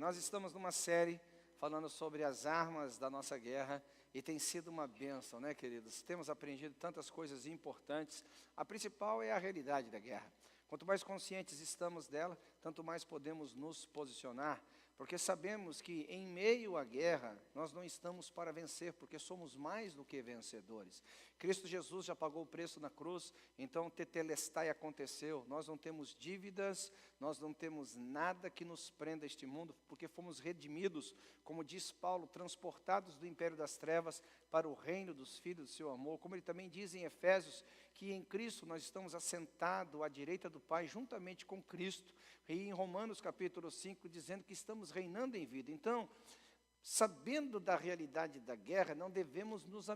Nós estamos numa série falando sobre as armas da nossa guerra e tem sido uma bênção, né, queridos? Temos aprendido tantas coisas importantes. A principal é a realidade da guerra. Quanto mais conscientes estamos dela, tanto mais podemos nos posicionar, porque sabemos que em meio à guerra, nós não estamos para vencer, porque somos mais do que vencedores. Cristo Jesus já pagou o preço na cruz, então tetelestai aconteceu. Nós não temos dívidas, nós não temos nada que nos prenda a este mundo, porque fomos redimidos, como diz Paulo, transportados do império das trevas para o reino dos filhos do seu amor. Como ele também diz em Efésios, que em Cristo nós estamos assentados à direita do Pai, juntamente com Cristo. E em Romanos capítulo 5, dizendo que estamos reinando em vida. Então, sabendo da realidade da guerra, não devemos nos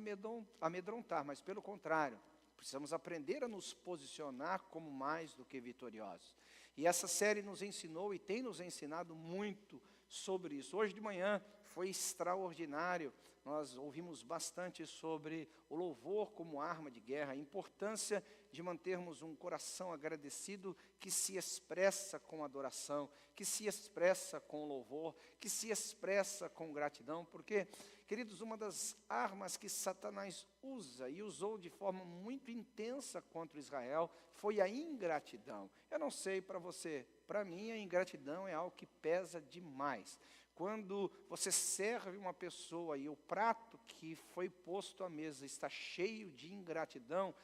amedrontar, mas pelo contrário, precisamos aprender a nos posicionar como mais do que vitoriosos. E essa série nos ensinou e tem nos ensinado muito sobre isso. Hoje de manhã foi extraordinário, nós ouvimos bastante sobre o louvor como arma de guerra, a importância de mantermos um coração agradecido que se expressa com adoração, que se expressa com louvor, que se expressa com gratidão, porque, queridos, uma das armas que Satanás usa e usou de forma muito intensa contra Israel foi a ingratidão. Eu não sei para você, para mim a ingratidão é algo que pesa demais. Quando você serve uma pessoa e o prato que foi posto à mesa está cheio de ingratidão,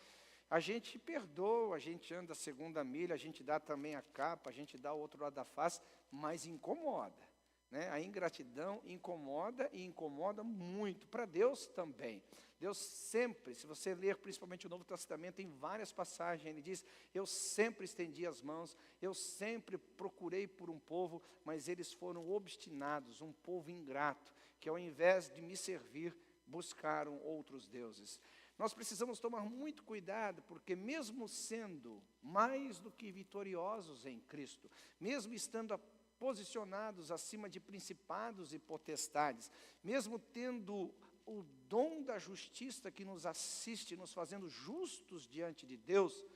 a gente perdoa, a gente anda a segunda milha, a gente dá também a capa, a gente dá o outro lado da face, mas incomoda, né? A ingratidão incomoda e incomoda muito, para Deus também. Deus sempre, se você ler principalmente o Novo Testamento, tem várias passagens, ele diz, eu sempre estendi as mãos, eu sempre procurei por um povo, mas eles foram obstinados, um povo ingrato, que ao invés de me servir, buscaram outros deuses. Nós precisamos tomar muito cuidado, porque mesmo sendo mais do que vitoriosos em Cristo, mesmo estando posicionados acima de principados e potestades, mesmo tendo o dom da justiça que nos assiste, nos fazendo justos diante de Deus,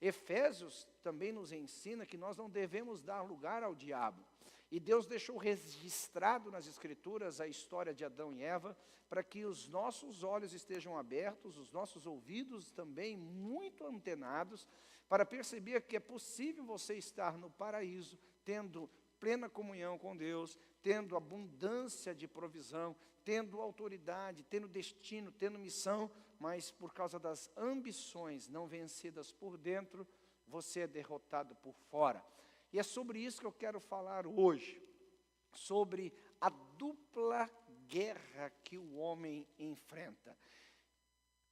Efésios também nos ensina que nós não devemos dar lugar ao diabo. E Deus deixou registrado nas Escrituras a história de Adão e Eva, para que os nossos olhos estejam abertos, os nossos ouvidos também muito antenados, para perceber que é possível você estar no paraíso, tendo plena comunhão com Deus, tendo abundância de provisão, tendo autoridade, tendo destino, tendo missão, mas por causa das ambições não vencidas por dentro, você é derrotado por fora. E é sobre isso que eu quero falar hoje, sobre a dupla guerra que o homem enfrenta.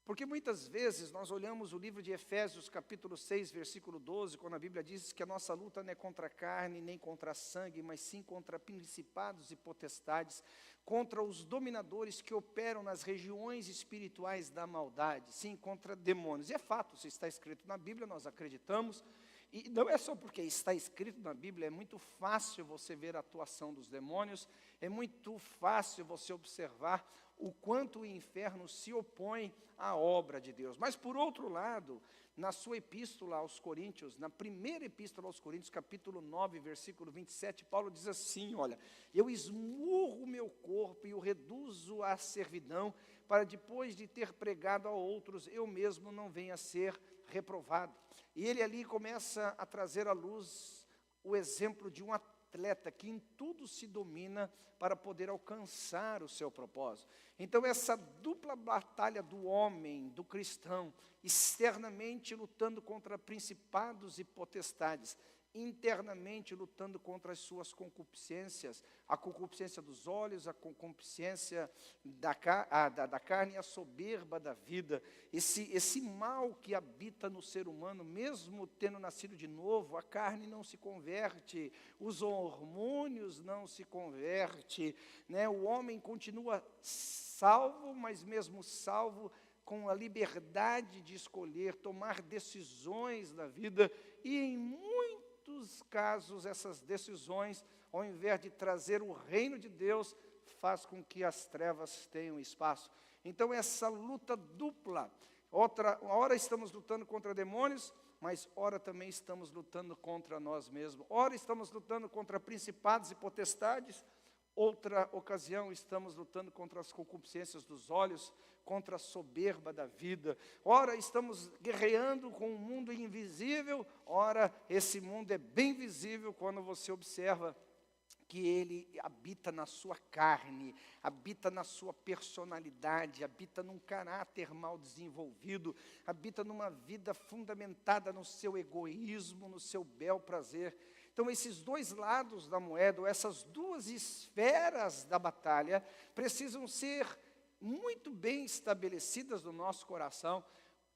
Porque muitas vezes nós olhamos o livro de Efésios, capítulo 6, versículo 12, quando a Bíblia diz que a nossa luta não é contra a carne, nem contra a sangue, mas sim contra principados e potestades, contra os dominadores que operam nas regiões espirituais da maldade, sim, contra demônios. E é fato, se está escrito na Bíblia, nós acreditamos, e não é só porque está escrito na Bíblia, é muito fácil você ver a atuação dos demônios, é muito fácil você observar o quanto o inferno se opõe à obra de Deus. Mas, por outro lado, na sua epístola aos Coríntios, na primeira epístola aos Coríntios, capítulo 9, versículo 27, Paulo diz assim, olha, eu esmurro o meu corpo e o reduzo à servidão, para depois de ter pregado a outros, eu mesmo não venha a ser reprovado. E ele ali começa a trazer à luz o exemplo de um atleta que em tudo se domina para poder alcançar o seu propósito. Então essa dupla batalha do homem, do cristão, externamente lutando contra principados e potestades, internamente lutando contra as suas concupiscências, a concupiscência dos olhos, a concupiscência da carne e a soberba da vida, esse mal que habita no ser humano, mesmo tendo nascido de novo, a carne não se converte, os hormônios não se convertem, né? O homem continua salvo, mas mesmo salvo, com a liberdade de escolher, tomar decisões na vida, e em muitos casos essas decisões, ao invés de trazer o reino de Deus, faz com que as trevas tenham espaço. Então essa luta dupla, uma hora estamos lutando contra demônios, mas ora também estamos lutando contra nós mesmos. Ora estamos lutando contra principados e potestades, outra ocasião estamos lutando contra as concupiscências dos olhos, contra a soberba da vida. Ora estamos guerreando com um mundo invisível, ora esse mundo é bem visível quando você observa que ele habita na sua carne, habita na sua personalidade, habita num caráter mal desenvolvido, habita numa vida fundamentada no seu egoísmo, no seu bel prazer. Então, esses dois lados da moeda, ou essas duas esferas da batalha, precisam ser muito bem estabelecidas no nosso coração,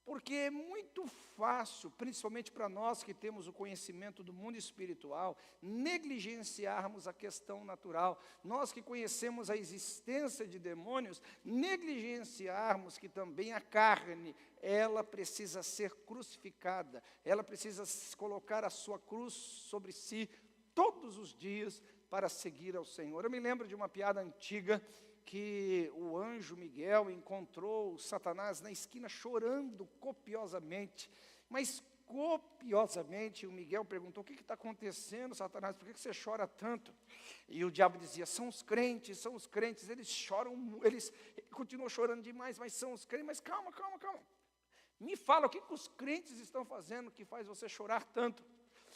porque é muito fácil, principalmente para nós que temos o conhecimento do mundo espiritual, negligenciarmos a questão natural. Nós que conhecemos a existência de demônios, negligenciarmos que também a carne, ela precisa ser crucificada, ela precisa colocar a sua cruz sobre si todos os dias para seguir ao Senhor. Eu me lembro de uma piada antiga, que o anjo Miguel encontrou Satanás na esquina chorando copiosamente, mas copiosamente. O Miguel perguntou: o que está acontecendo, Satanás, por que você chora tanto? E o diabo dizia: são os crentes, eles choram, eles continuam chorando demais, mas são os crentes. Mas calma, me fala, o que os crentes estão fazendo que faz você chorar tanto?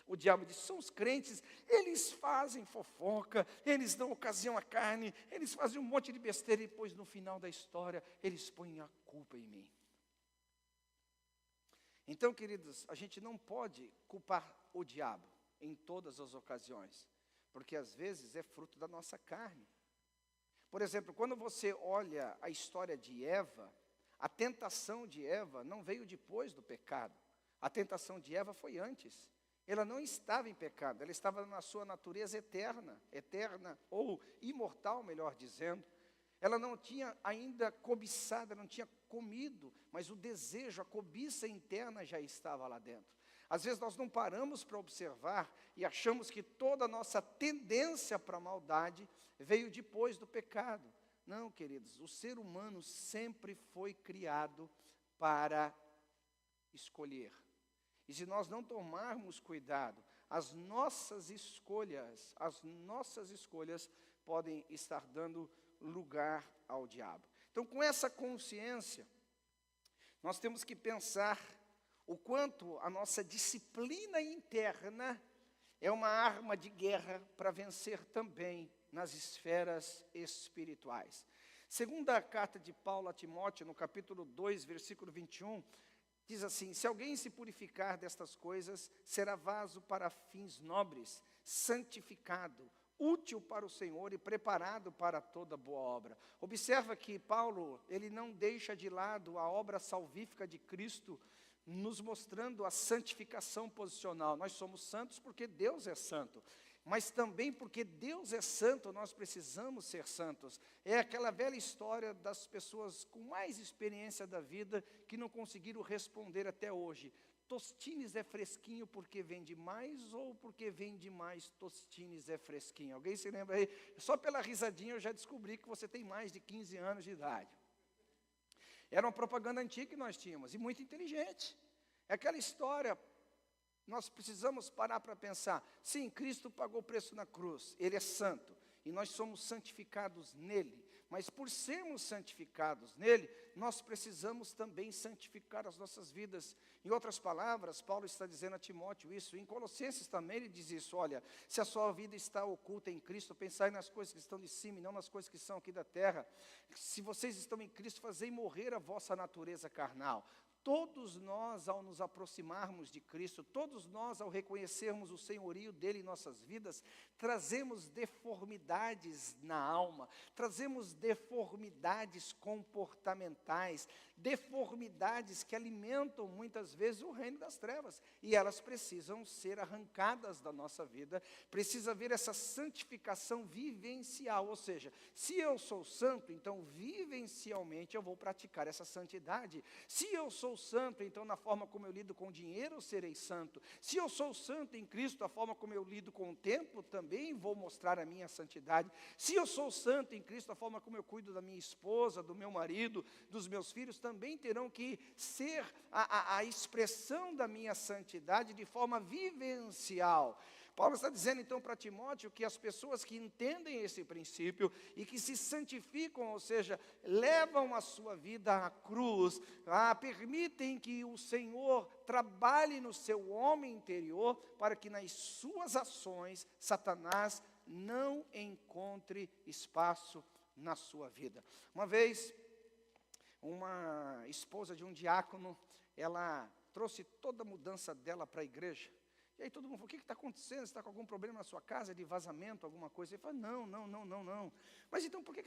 O diabo disse: são os crentes, eles fazem fofoca, eles dão ocasião à carne, eles fazem um monte de besteira, e depois no final da história, eles põem a culpa em mim. Então, queridos, a gente não pode culpar o diabo em todas as ocasiões, porque às vezes é fruto da nossa carne. Por exemplo, quando você olha a história de Eva, a tentação de Eva não veio depois do pecado, a tentação de Eva foi antes. Ela não estava em pecado, ela estava na sua natureza eterna ou imortal, melhor dizendo. Ela não tinha ainda cobiçado, não tinha comido, mas o desejo, a cobiça interna já estava lá dentro. Às vezes nós não paramos para observar e achamos que toda a nossa tendência para a maldade veio depois do pecado. Não, queridos, o ser humano sempre foi criado para escolher. E se nós não tomarmos cuidado, as nossas escolhas podem estar dando lugar ao diabo. Então, com essa consciência, nós temos que pensar o quanto a nossa disciplina interna é uma arma de guerra para vencer também nas esferas espirituais. Segunda carta de Paulo a Timóteo, no capítulo 2, versículo 21, diz assim: se alguém se purificar destas coisas, será vaso para fins nobres, santificado, útil para o Senhor e preparado para toda boa obra. Observa que Paulo, ele não deixa de lado a obra salvífica de Cristo, nos mostrando a santificação posicional. Nós somos santos porque Deus é santo, mas também porque Deus é santo, nós precisamos ser santos. É aquela velha história das pessoas com mais experiência da vida que não conseguiram responder até hoje: Tostines é fresquinho porque vende mais ou porque vende mais Tostines é fresquinho? Alguém se lembra aí? Só pela risadinha eu já descobri que você tem mais de 15 anos de idade. Era uma propaganda antiga que nós tínhamos, e muito inteligente. É aquela história. Nós precisamos parar para pensar: sim, Cristo pagou o preço na cruz, Ele é santo, e nós somos santificados nele, mas por sermos santificados nele, nós precisamos também santificar as nossas vidas. Em outras palavras, Paulo está dizendo a Timóteo isso, em Colossenses também ele diz isso: olha, se a sua vida está oculta em Cristo, pensai nas coisas que estão de cima e não nas coisas que são aqui da terra. Se vocês estão em Cristo, fazei morrer a vossa natureza carnal. Todos nós, ao nos aproximarmos de Cristo, todos nós, ao reconhecermos o senhorio dele em nossas vidas, trazemos deformidades na alma, trazemos deformidades comportamentais, deformidades que alimentam muitas vezes o reino das trevas, e elas precisam ser arrancadas da nossa vida. Precisa haver essa santificação vivencial, ou seja, se eu sou santo, então vivencialmente eu vou praticar essa santidade. Se eu sou sou santo, então na forma como eu lido com o dinheiro eu serei santo. Se eu sou santo em Cristo, a forma como eu lido com o tempo também vou mostrar a minha santidade. Se eu sou santo em Cristo, a forma como eu cuido da minha esposa, do meu marido, dos meus filhos, também terão que ser a expressão da minha santidade de forma vivencial. Paulo está dizendo então para Timóteo que as pessoas que entendem esse princípio e que se santificam, ou seja, levam a sua vida à cruz, permitem que o Senhor trabalhe no seu homem interior para que nas suas ações Satanás não encontre espaço na sua vida. Uma vez, uma esposa de um diácono, ela trouxe toda a mudança dela para a igreja. E aí todo mundo falou, o que está acontecendo? Você está com algum problema na sua casa, de vazamento, alguma coisa? Ele falou, não. Mas então por que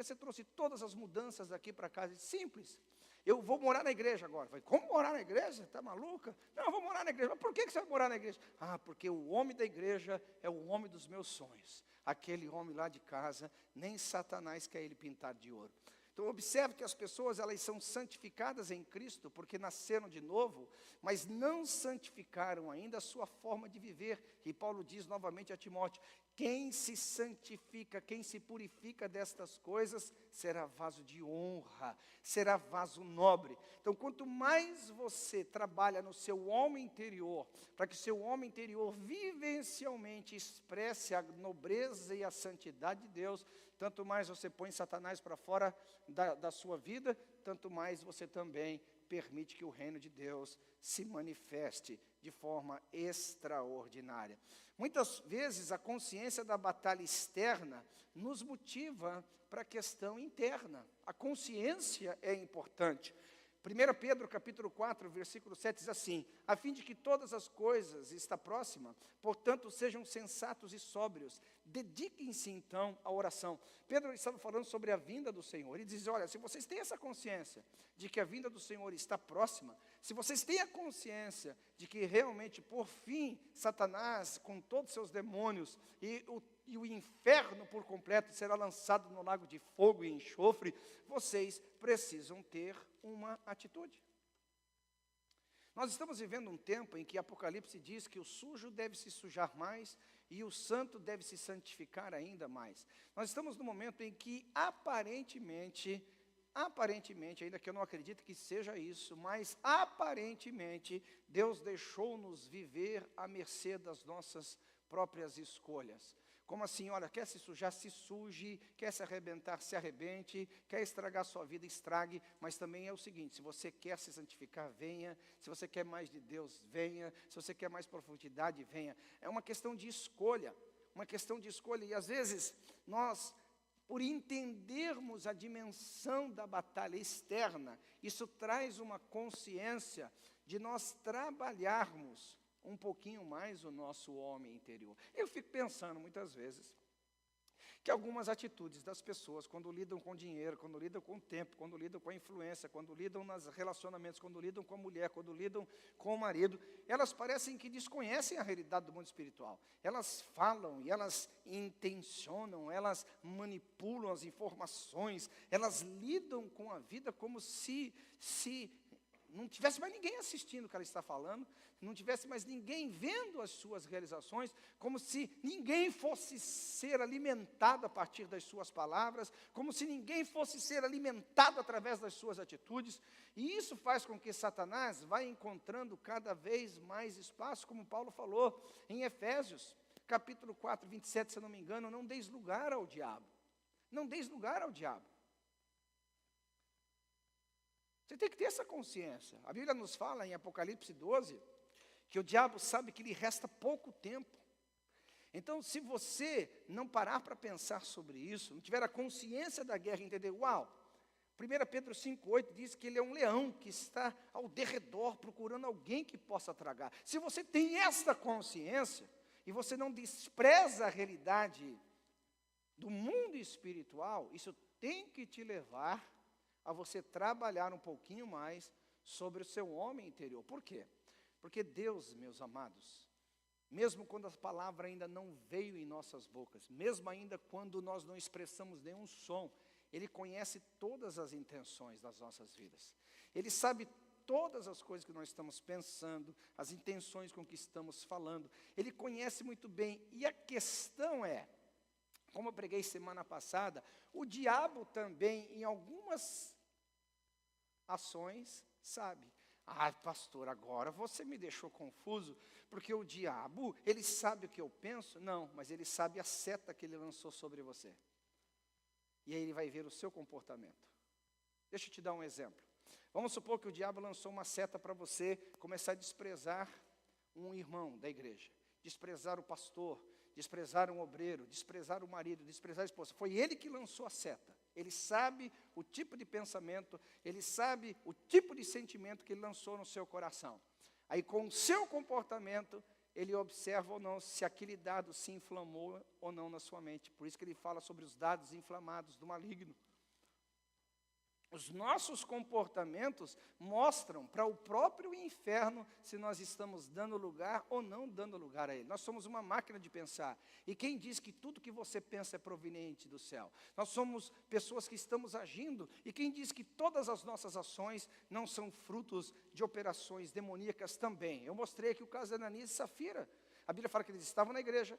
você trouxe todas as mudanças daqui para casa? Ele disse, simples, eu vou morar na igreja agora. Eu falei, como morar na igreja? Está maluca? Não, eu vou morar na igreja. Mas por que você vai morar na igreja? Porque o homem da igreja é o homem dos meus sonhos. Aquele homem lá de casa, nem Satanás quer ele pintar de ouro. Então, observe que as pessoas, elas são santificadas em Cristo, porque nasceram de novo, mas não santificaram ainda a sua forma de viver. E Paulo diz novamente a Timóteo, quem se santifica, quem se purifica destas coisas, será vaso de honra, será vaso nobre. Então, quanto mais você trabalha no seu homem interior, para que o seu homem interior vivencialmente expresse a nobreza e a santidade de Deus, tanto mais você põe Satanás para fora da sua vida, tanto mais você também permite que o reino de Deus se manifeste de forma extraordinária. Muitas vezes a consciência da batalha externa nos motiva para a questão interna. A consciência é importante. 1 Pedro capítulo 4, versículo 7 diz assim, a fim de que todas as coisas está próxima, portanto sejam sensatos e sóbrios, dediquem-se então à oração. Pedro estava falando sobre a vinda do Senhor, ele diz, olha, se vocês têm essa consciência de que a vinda do Senhor está próxima, se vocês têm a consciência de que realmente por fim, Satanás com todos os seus demônios e o inferno por completo será lançado no lago de fogo e enxofre, vocês precisam ter uma atitude. Nós estamos vivendo um tempo em que Apocalipse diz que o sujo deve se sujar mais e o santo deve se santificar ainda mais. Nós estamos no momento em que aparentemente, ainda que eu não acredite que seja isso, mas aparentemente Deus deixou-nos viver à mercê das nossas próprias escolhas. Como assim, olha, quer se sujar, se suje, quer se arrebentar, se arrebente, quer estragar sua vida, estrague, mas também é o seguinte, se você quer se santificar, venha, se você quer mais de Deus, venha, se você quer mais profundidade, venha. É uma questão de escolha, e às vezes nós, por entendermos a dimensão da batalha externa, isso traz uma consciência de nós trabalharmos um pouquinho mais o nosso homem interior. Eu fico pensando muitas vezes que algumas atitudes das pessoas, quando lidam com dinheiro, quando lidam com o tempo, quando lidam com a influência, quando lidam nos relacionamentos, quando lidam com a mulher, quando lidam com o marido, elas parecem que desconhecem a realidade do mundo espiritual. Elas falam e elas intencionam, elas manipulam as informações, elas lidam com a vida como se não tivesse mais ninguém assistindo o que ela está falando, não tivesse mais ninguém vendo as suas realizações, como se ninguém fosse ser alimentado a partir das suas palavras, como se ninguém fosse ser alimentado através das suas atitudes. E isso faz com que Satanás vá encontrando cada vez mais espaço, como Paulo falou em Efésios, capítulo 4, 27, se eu não me engano, não deis lugar ao diabo. Não deis lugar ao diabo. Você tem que ter essa consciência. A Bíblia nos fala em Apocalipse 12, que o diabo sabe que lhe resta pouco tempo. Então, se você não parar para pensar sobre isso, não tiver a consciência da guerra, entender, 1 Pedro 5,8 diz que ele é um leão que está ao derredor, procurando alguém que possa tragar. Se você tem esta consciência, e você não despreza a realidade do mundo espiritual, isso tem que te levar a você trabalhar um pouquinho mais sobre o seu homem interior. Por quê? Porque Deus, meus amados, mesmo quando a palavra ainda não veio em nossas bocas, mesmo ainda quando nós não expressamos nenhum som, Ele conhece todas as intenções das nossas vidas. Ele sabe todas as coisas que nós estamos pensando, as intenções com que estamos falando. Ele conhece muito bem. E a questão é, como eu preguei semana passada, o diabo também, em algumas ações, sabe. Ah, pastor, agora você me deixou confuso, porque o diabo, ele sabe o que eu penso? Não, mas ele sabe a seta que ele lançou sobre você. E aí ele vai ver o seu comportamento. Deixa eu te dar um exemplo. Vamos supor que o diabo lançou uma seta para você começar a desprezar um irmão da igreja, desprezar o pastor, desprezar um obreiro, desprezar o marido, desprezar a esposa. Foi ele que lançou a seta. Ele sabe o tipo de pensamento, ele sabe o tipo de sentimento que ele lançou no seu coração. Aí, com o seu comportamento, ele observa ou não se aquele dado se inflamou ou não na sua mente. Por isso que ele fala sobre os dados inflamados do maligno. Os nossos comportamentos mostram para o próprio inferno se nós estamos dando lugar ou não dando lugar a ele. Nós somos uma máquina de pensar. E quem diz que tudo que você pensa é proveniente do céu? Nós somos pessoas que estamos agindo. E quem diz que todas as nossas ações não são frutos de operações demoníacas também? Eu mostrei aqui o caso de Ananias e Safira. A Bíblia fala que eles estavam na igreja,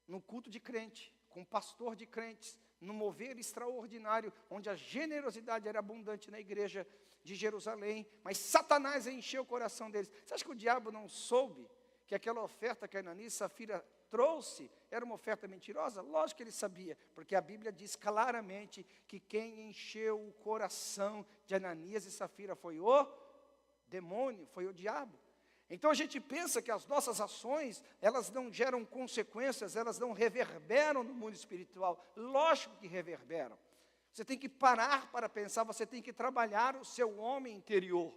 no culto de crente, com um pastor de crentes, no mover extraordinário, onde a generosidade era abundante na igreja de Jerusalém, mas Satanás encheu o coração deles. Você acha que o diabo não soube que aquela oferta que Ananias e Safira trouxe era uma oferta mentirosa? Lógico que ele sabia, porque a Bíblia diz claramente que quem encheu o coração de Ananias e Safira foi o demônio, foi o diabo. Então a gente pensa que as nossas ações, elas não geram consequências, elas não reverberam no mundo espiritual. Lógico que reverberam. Você tem que parar para pensar, você tem que trabalhar o seu homem interior.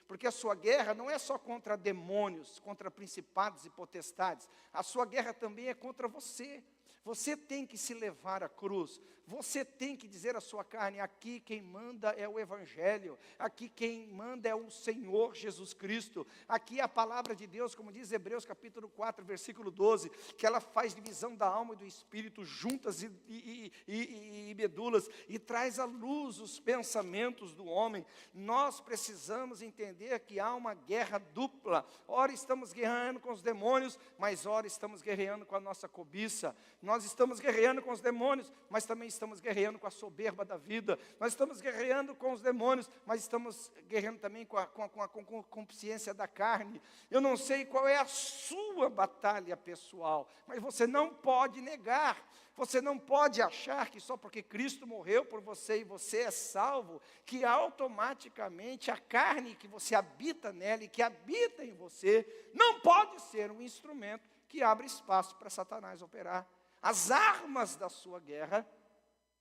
Porque a sua guerra não é só contra demônios, contra principados e potestades. A sua guerra também é contra você. Você tem que se levar à cruz. Você tem que dizer à sua carne, aqui quem manda é o Evangelho. Aqui quem manda é o Senhor Jesus Cristo. Aqui a palavra de Deus, como diz Hebreus capítulo 4, versículo 12, que ela faz divisão da alma e do espírito juntas e medulas, e traz à luz os pensamentos do homem. Nós precisamos entender que há uma guerra dupla. Ora estamos guerreando com os demônios, mas ora estamos guerreando com a nossa cobiça. Nós estamos guerreando com os demônios, mas também estamos guerreando com a soberba da vida. Nós estamos guerreando com os demônios, mas estamos guerreando também com a consciência da carne. Eu não sei qual é a sua batalha pessoal, mas você não pode negar. Você não pode achar que só porque Cristo morreu por você e você é salvo, que automaticamente a carne que você habita nela e que habita em você, não pode ser um instrumento que abre espaço para Satanás operar. As armas da sua guerra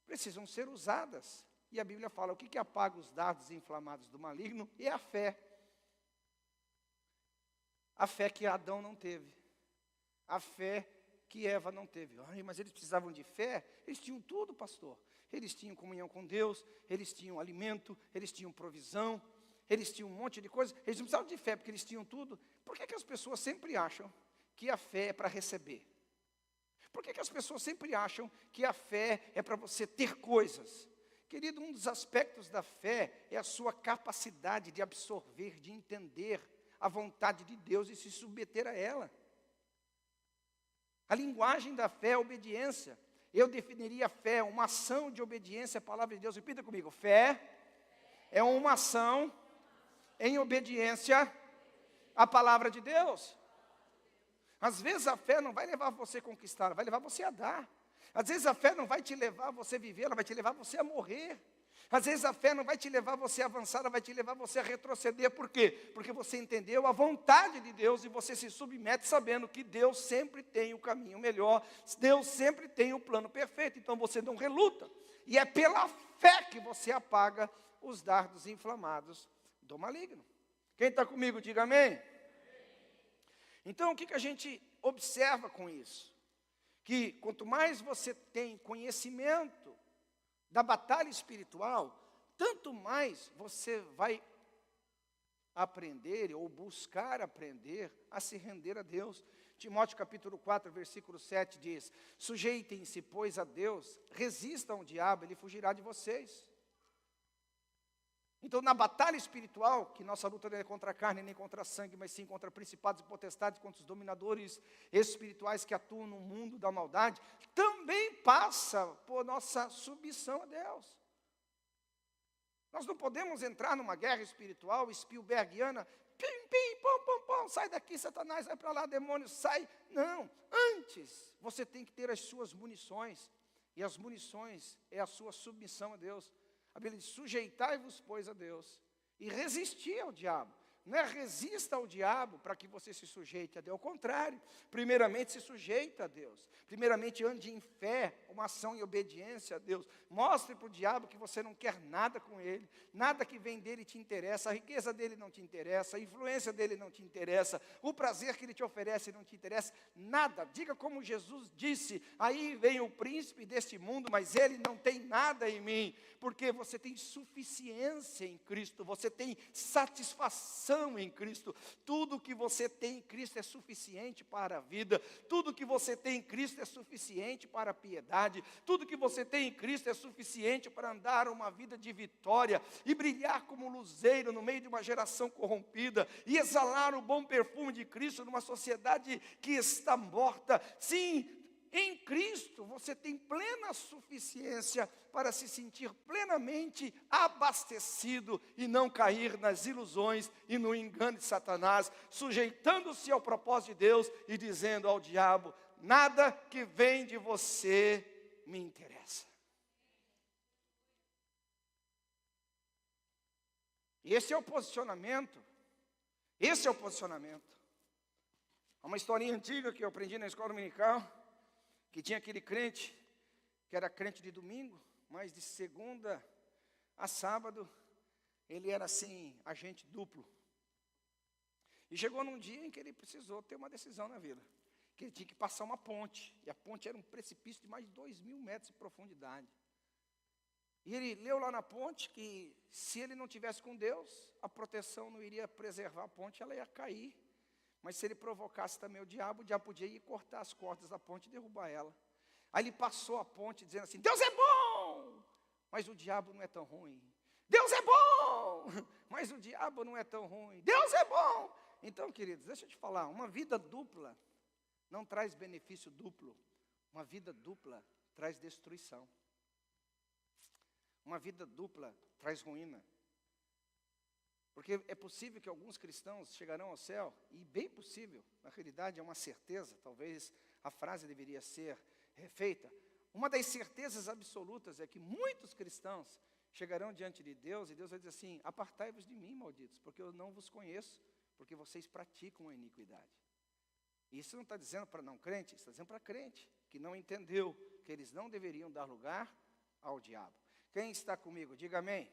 precisam ser usadas. E a Bíblia fala, o que apaga os dardos inflamados do maligno? É a fé. A fé que Adão não teve. A fé que Eva não teve. Ai, mas eles precisavam de fé? Eles tinham tudo, pastor. Eles tinham comunhão com Deus, eles tinham alimento, eles tinham provisão, eles tinham um monte de coisas. Eles não precisavam de fé, porque eles tinham tudo. Por que as pessoas sempre acham que a fé é para receber? Por que as pessoas sempre acham que a fé é para você ter coisas? Querido, um dos aspectos da fé é a sua capacidade de absorver, de entender a vontade de Deus e se submeter a ela. A linguagem da fé é a obediência. Eu definiria a fé, uma ação de obediência à palavra de Deus. Repita comigo, fé é uma ação em obediência à palavra de Deus. Às vezes a fé não vai levar você a conquistar, ela vai levar você a dar. Às vezes a fé não vai te levar a você viver, ela vai te levar você a morrer. Às vezes a fé não vai te levar você a avançar, ela vai te levar você a retroceder. Por quê? Porque você entendeu a vontade de Deus e você se submete sabendo que Deus sempre tem o caminho melhor. Deus sempre tem o plano perfeito, então você não reluta. E é pela fé que você apaga os dardos inflamados do maligno. Quem está comigo, diga amém. Então, o que a gente observa com isso? Que quanto mais você tem conhecimento da batalha espiritual, tanto mais você vai aprender ou buscar aprender a se render a Deus. Timóteo capítulo 4, versículo 7 diz, sujeitem-se, pois, a Deus, resistam ao diabo, ele fugirá de vocês. Então, na batalha espiritual, que nossa luta não é contra a carne nem contra a sangue, mas sim contra principados e potestades, contra os dominadores espirituais que atuam no mundo da maldade, também passa por nossa submissão a Deus. Nós não podemos entrar numa guerra espiritual Spielbergiana, pim, pim, pom, pom, pom, sai daqui, Satanás, vai para lá, demônio, sai. Não, antes você tem que ter as suas munições, e as munições é a sua submissão a Deus. A Bíblia diz, sujeitai-vos, pois, a Deus, e resistir ao diabo. Não é resista ao diabo para que você se sujeite a Deus. Ao contrário, primeiramente se sujeita a Deus. Primeiramente ande em fé, uma ação e obediência a Deus. Mostre para o diabo que você não quer nada com ele. Nada que vem dele te interessa. A riqueza dele não te interessa. A influência dele não te interessa. O prazer que ele te oferece não te interessa. Nada. Diga como Jesus disse, aí vem o príncipe deste mundo, mas ele não tem nada em mim. Porque você tem suficiência em Cristo. Você tem satisfação em Cristo. Tudo que você tem em Cristo é suficiente para a vida. Tudo que você tem em Cristo é suficiente para a piedade. Tudo que você tem em Cristo é suficiente para andar uma vida de vitória e brilhar como luzeiro no meio de uma geração corrompida e exalar o bom perfume de Cristo numa sociedade que está morta. Sim, em Cristo você tem plena suficiência para se sentir plenamente abastecido e não cair nas ilusões e no engano de Satanás, sujeitando-se ao propósito de Deus e dizendo ao diabo, nada que vem de você me interessa. Esse é o posicionamento. Esse é o posicionamento. Há uma historinha antiga que eu aprendi na escola dominical, que tinha aquele crente, que era crente de domingo, mas de segunda a sábado, ele era assim, agente duplo. E chegou num dia em que ele precisou ter uma decisão na vida, que ele tinha que passar uma ponte, e a ponte era um precipício de mais de 2.000 metros de profundidade. E ele leu lá na ponte que se ele não tivesse com Deus, a proteção não iria preservar a ponte, ela ia cair. Mas se ele provocasse também o diabo podia ir cortar as cordas da ponte e derrubar ela. Aí ele passou a ponte dizendo assim, Deus é bom, mas o diabo não é tão ruim. Deus é bom, mas o diabo não é tão ruim. Deus é bom. Então, queridos, deixa eu te falar, uma vida dupla não traz benefício duplo. Uma vida dupla traz destruição. Uma vida dupla traz ruína. Porque é possível que alguns cristãos chegarão ao céu, e bem possível, na realidade é uma certeza, talvez a frase deveria ser refeita. Uma das certezas absolutas é que muitos cristãos chegarão diante de Deus, e Deus vai dizer assim, apartai-vos de mim, malditos, porque eu não vos conheço, porque vocês praticam a iniquidade. E isso não está dizendo para não crente, está dizendo para crente, que não entendeu que eles não deveriam dar lugar ao diabo. Quem está comigo, diga amém.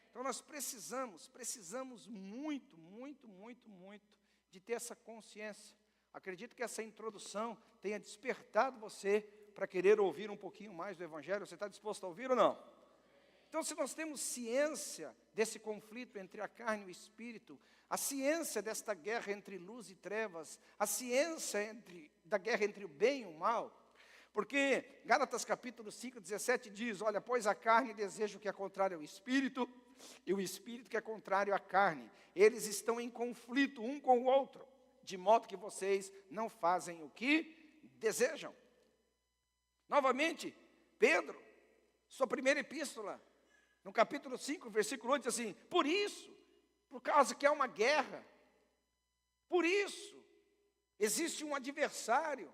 Então nós precisamos muito, muito, muito, muito de ter essa consciência. Acredito que essa introdução tenha despertado você para querer ouvir um pouquinho mais do Evangelho. Você está disposto a ouvir ou não? Então, se nós temos ciência desse conflito entre a carne e o espírito, a ciência desta guerra entre luz e trevas, a ciência da guerra entre o bem e o mal, porque Gálatas capítulo 5, 17 diz, olha, pois a carne deseja o que é contrário ao espírito, e o espírito que é contrário à carne. Eles estão em conflito um com o outro, de modo que vocês não fazem o que desejam. Novamente, Pedro, sua primeira epístola, no capítulo 5, versículo 8, diz assim, por isso, por causa que há uma guerra, por isso, existe um adversário,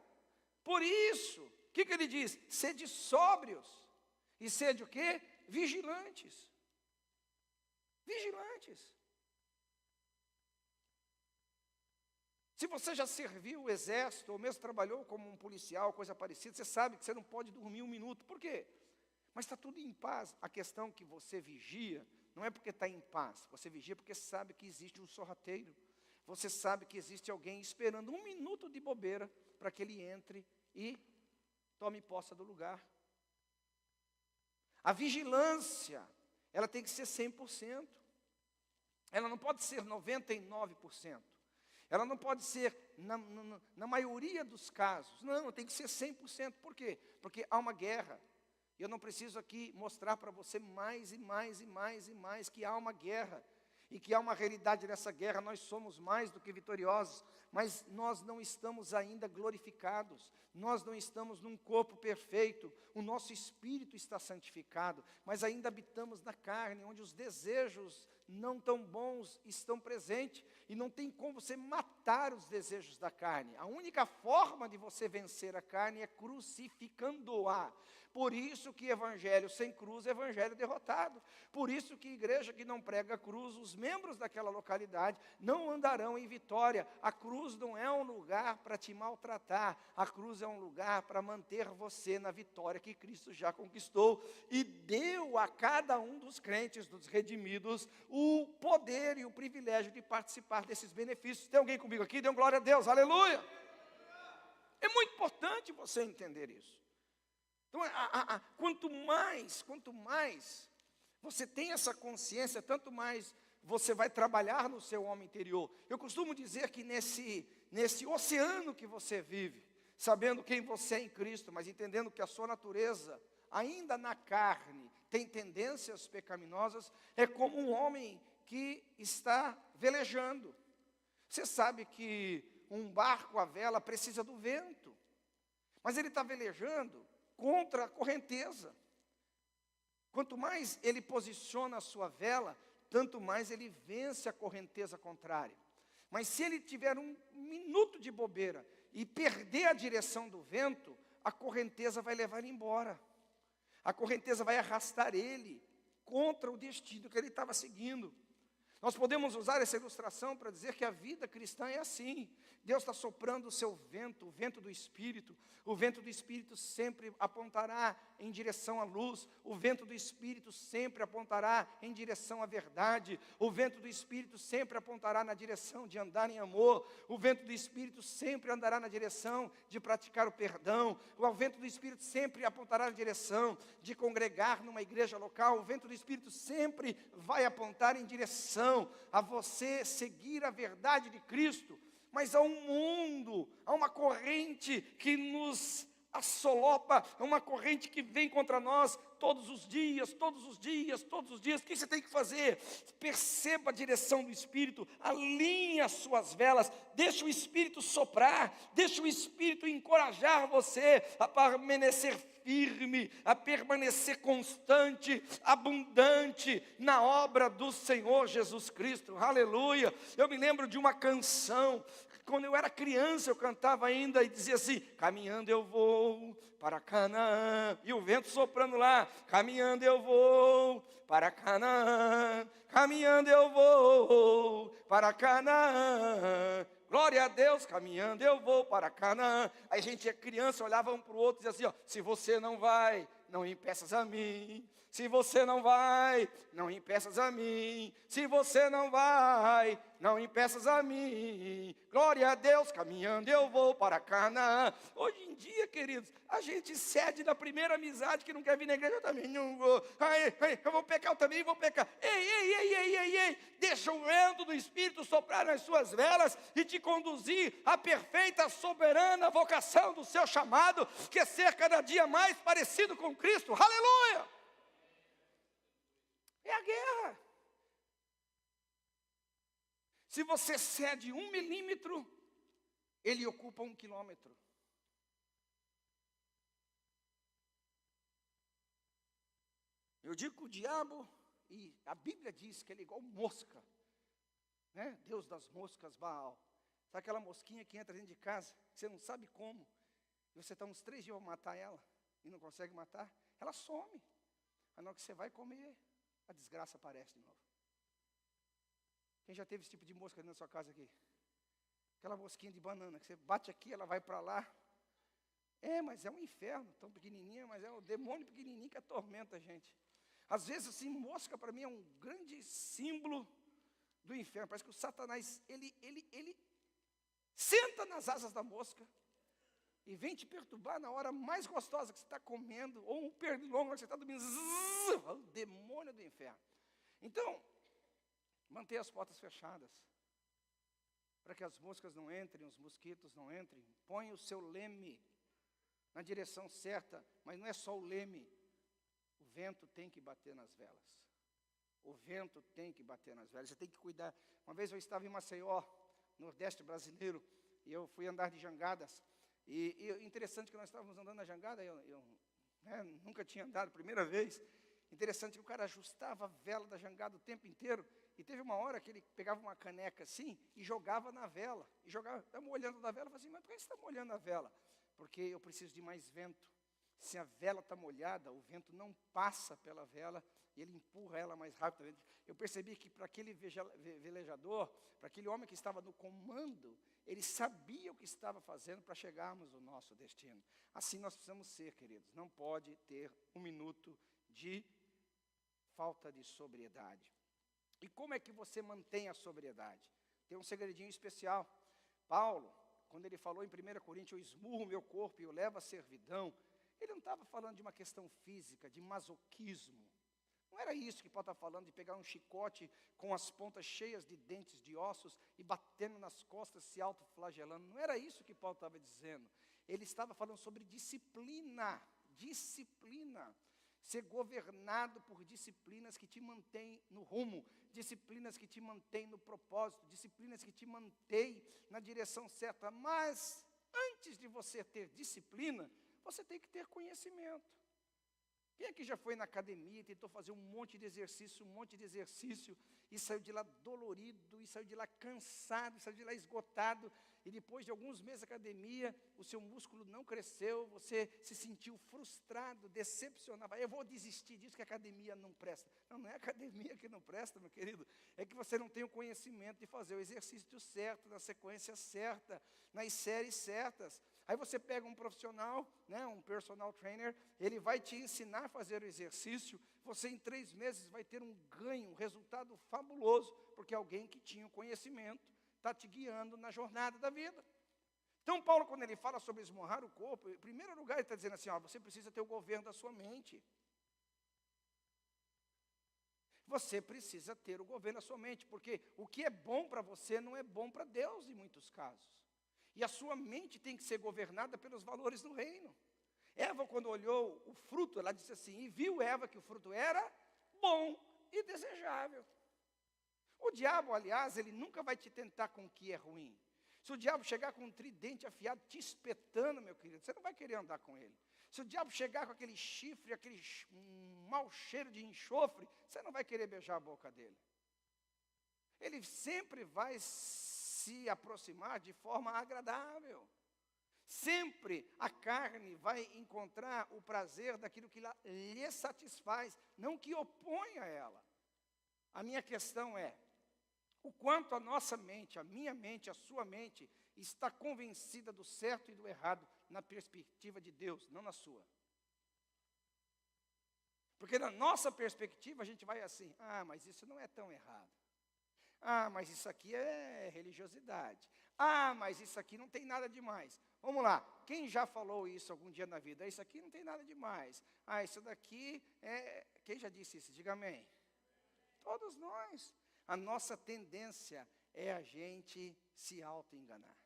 por isso, o que ele diz? Sede sóbrios, e sede o quê? Vigilantes. Vigilantes. Se você já serviu o exército, ou mesmo trabalhou como um policial, coisa parecida, você sabe que você não pode dormir um minuto. Por quê? Mas está tudo em paz. A questão que você vigia, não é porque está em paz. Você vigia porque sabe que existe um sorrateiro. Você sabe que existe alguém esperando um minuto de bobeira para que ele entre e tome posse do lugar. A vigilância, ela tem que ser 100%. Ela não pode ser 99%. Ela não pode ser na maioria dos casos. Não, tem que ser 100%. Por quê? Porque há uma guerra. E eu não preciso aqui mostrar para você mais e mais e mais e mais que há uma guerra. E que há uma realidade nessa guerra, nós somos mais do que vitoriosos, mas nós não estamos ainda glorificados, nós não estamos num corpo perfeito, o nosso espírito está santificado, mas ainda habitamos na carne, onde os desejos não tão bons estão presentes, e não tem como você matar os desejos da carne. A única forma de você vencer a carne é crucificando-a. Por isso que evangelho sem cruz é evangelho derrotado. Por isso que igreja que não prega a cruz, os membros daquela localidade não andarão em vitória. A cruz não é um lugar para te maltratar. A cruz é um lugar para manter você na vitória que Cristo já conquistou. E deu a cada um dos crentes, dos redimidos, o poder e o privilégio de participar desses benefícios. Tem alguém comigo aqui? Dê glória a Deus, aleluia! É muito importante você entender isso. Então, quanto mais você tem essa consciência, tanto mais você vai trabalhar no seu homem interior. Eu costumo dizer que nesse oceano que você vive, sabendo quem você é em Cristo, mas entendendo que a sua natureza, ainda na carne, tem tendências pecaminosas, é como um homem que está velejando. Você sabe que um barco à vela precisa do vento, mas ele está velejando contra a correnteza. Quanto mais ele posiciona a sua vela, tanto mais ele vence a correnteza contrária. Mas se ele tiver um minuto de bobeira e perder a direção do vento, a correnteza vai levar ele embora. A correnteza vai arrastar ele contra o destino que ele estava seguindo. Nós podemos usar essa ilustração para dizer que a vida cristã é assim. Deus está soprando o seu vento, o vento do Espírito. O vento do Espírito sempre apontará em direção à luz. O vento do Espírito sempre apontará em direção à verdade. O vento do Espírito sempre apontará na direção de andar em amor. O vento do Espírito sempre andará na direção de praticar o perdão. O vento do Espírito sempre apontará na direção de congregar numa igreja local. O vento do Espírito sempre vai apontar em direção a você seguir a verdade de Cristo. Mas há um mundo, há uma corrente que nos assolopa, há uma corrente que vem contra nós todos os dias, todos os dias, todos os dias. O que você tem que fazer? Perceba a direção do Espírito, alinhe as suas velas, deixa o Espírito soprar, deixa o Espírito encorajar você a permanecer firme, a permanecer constante, abundante na obra do Senhor Jesus Cristo, aleluia. Eu me lembro de uma canção, quando eu era criança eu cantava ainda e dizia assim: caminhando eu vou para Canaã, e o vento soprando lá, caminhando eu vou para Canaã, caminhando eu vou para Canaã. Glória a Deus, caminhando eu vou para Canaã. Aí a gente é criança, olhava um para o outro e dizia assim, ó: se você não vai, não impeças a mim. Se você não vai, não impeças a mim. Se você não vai, não impeças a mim. Glória a Deus, caminhando eu vou para Canaã. Hoje em dia, queridos, a gente cede da primeira amizade que não quer vir na igreja. Eu também não vou. Eu vou pecar, eu também vou pecar. Ei. Deixa o vento do Espírito soprar nas suas velas e te conduzir à perfeita, soberana vocação do seu chamado, que é ser cada dia mais parecido com Cristo. Aleluia! É a guerra. Se você cede 1 milímetro, ele ocupa 1 quilômetro. Eu digo que o diabo, e a Bíblia diz que ele é igual mosca, né? Deus das moscas, Baal. Sabe aquela mosquinha que entra dentro de casa, que você não sabe como, e você está uns 3 dias a matar ela, e não consegue matar? Ela some. Aí na hora que você vai comer, a desgraça aparece de novo. Quem já teve esse tipo de mosca na sua casa aqui? Aquela mosquinha de banana, que você bate aqui, ela vai para lá. Mas é um inferno, tão pequenininha, mas é um demônio pequenininho que atormenta a gente. Às vezes, assim, mosca para mim é um grande símbolo do inferno. Parece que o Satanás, ele senta nas asas da mosca e vem te perturbar na hora mais gostosa que você está comendo, ou um pernilongo que você está dormindo. O demônio do inferno. Então, mantenha as portas fechadas, para que as moscas não entrem, os mosquitos não entrem. Põe o seu leme na direção certa, mas não é só o leme. vento tem que bater nas velas. O vento tem que bater nas velas, você tem que cuidar. Uma vez eu estava em Maceió, Nordeste brasileiro, e eu fui andar de jangadas. E interessante que nós estávamos andando na jangada, nunca tinha andado, primeira vez. Interessante que o cara ajustava a vela da jangada o tempo inteiro. E teve uma hora que ele pegava uma caneca assim e jogava na vela. E jogava, estava molhando da vela. Eu falei assim, mas por que você está molhando a vela? Porque eu preciso de mais vento. Se a vela está molhada, o vento não passa pela vela e ele empurra ela mais rapidamente. Eu percebi que para aquele velejador, para aquele homem que estava no comando, ele sabia o que estava fazendo para chegarmos ao nosso destino. Assim nós precisamos ser, queridos. Não pode ter um minuto de falta de sobriedade. E como é que você mantém a sobriedade? Tem um segredinho especial. Paulo, quando ele falou em 1 Coríntios, eu esmurro meu corpo e eu levo à servidão, ele não estava falando de uma questão física, de masoquismo. Não era isso que Paulo está falando, de pegar um chicote com as pontas cheias de dentes, de ossos, e batendo nas costas, se autoflagelando. Não era isso que Paulo estava dizendo. Ele estava falando sobre disciplina. Disciplina. Ser governado por disciplinas que te mantêm no rumo, disciplinas que te mantêm no propósito, disciplinas que te mantêm na direção certa. Mas, antes de você ter disciplina, você tem que ter conhecimento. Quem aqui já foi na academia e tentou fazer um monte de exercício, e saiu de lá dolorido, e saiu de lá cansado, e saiu de lá esgotado, e depois de alguns meses de academia, o seu músculo não cresceu, você se sentiu frustrado, decepcionado. Eu vou desistir disso, que a academia não presta. Não, não é a academia que não presta, meu querido, é que você não tem o conhecimento de fazer o exercício certo, na sequência certa, nas séries certas. Aí você pega um profissional, um personal trainer, ele vai te ensinar a fazer o exercício, você em 3 meses vai ter um ganho, um resultado fabuloso, porque alguém que tinha o conhecimento está te guiando na jornada da vida. Então Paulo, quando ele fala sobre esmurrar o corpo, em primeiro lugar ele está dizendo assim, você precisa ter o governo da sua mente. Você precisa ter o governo da sua mente, porque o que é bom para você não é bom para Deus em muitos casos. E a sua mente tem que ser governada pelos valores do reino. Eva, quando olhou o fruto, ela disse assim, e viu Eva que o fruto era bom e desejável. O diabo, aliás, ele nunca vai te tentar com o que é ruim. Se o diabo chegar com um tridente afiado, te espetando, meu querido, você não vai querer andar com ele. Se o diabo chegar com aquele chifre, aquele mau cheiro de enxofre, você não vai querer beijar a boca dele. Ele sempre vai se aproximar de forma agradável. Sempre a carne vai encontrar o prazer daquilo que lhe satisfaz, não que oponha a ela. A minha questão é, o quanto a nossa mente, a minha mente, a sua mente, está convencida do certo e do errado na perspectiva de Deus, não na sua. Porque na nossa perspectiva a gente vai assim, mas isso não é tão errado. Mas isso aqui é religiosidade. Mas isso aqui não tem nada demais. Vamos lá, quem já falou isso algum dia na vida? Isso aqui não tem nada demais. Isso daqui é... Quem já disse isso? Diga amém. Todos nós. A nossa tendência é a gente se auto-enganar.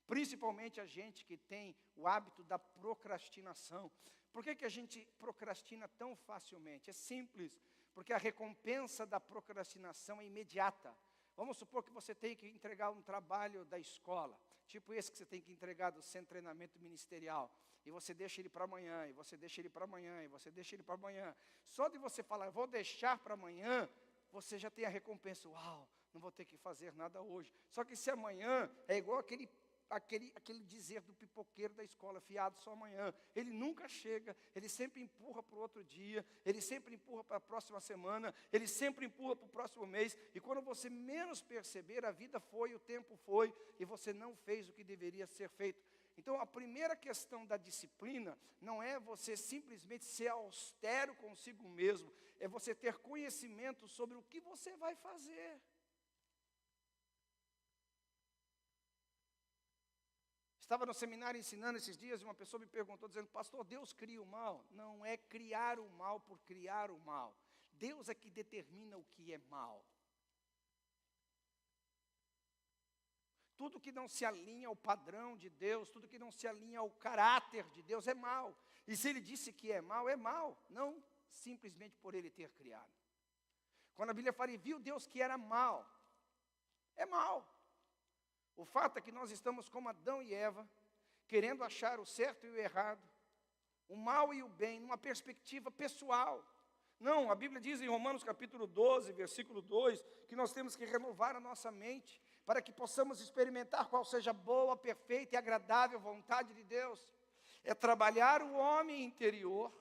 Principalmente a gente que tem o hábito da procrastinação. Por que a gente procrastina tão facilmente? É simples, porque a recompensa da procrastinação é imediata. Vamos supor que você tem que entregar um trabalho da escola, tipo esse que você tem que entregar do centro de treinamento ministerial, e você deixa ele para amanhã, e você deixa ele para amanhã, e você deixa ele para amanhã. Só de você falar, vou deixar para amanhã, você já tem a recompensa. Uau, não vou ter que fazer nada hoje. Só que se amanhã é igual aquele dizer do pipoqueiro da escola, fiado só amanhã. Ele nunca chega, ele sempre empurra para o outro dia, ele sempre empurra para a próxima semana, ele sempre empurra para o próximo mês, e quando você menos perceber, a vida foi, o tempo foi, e você não fez o que deveria ser feito. Então, a primeira questão da disciplina não é você simplesmente ser austero consigo mesmo, é você ter conhecimento sobre o que você vai fazer. Estava no seminário ensinando esses dias e uma pessoa me perguntou, dizendo, pastor, Deus cria o mal? Não é criar o mal por criar o mal. Deus é que determina o que é mal. Tudo que não se alinha ao padrão de Deus, tudo que não se alinha ao caráter de Deus é mal. E se Ele disse que é mal, não. simplesmente por Ele ter criado. Quando a Bíblia fala, e viu Deus que era mal, é mal. O fato é que nós estamos como Adão e Eva, querendo achar o certo e o errado, o mal e o bem, numa perspectiva pessoal. Não, a Bíblia diz em Romanos capítulo 12, versículo 2, que nós temos que renovar a nossa mente, para que possamos experimentar qual seja a boa, perfeita e agradável vontade de Deus. É trabalhar o homem interior,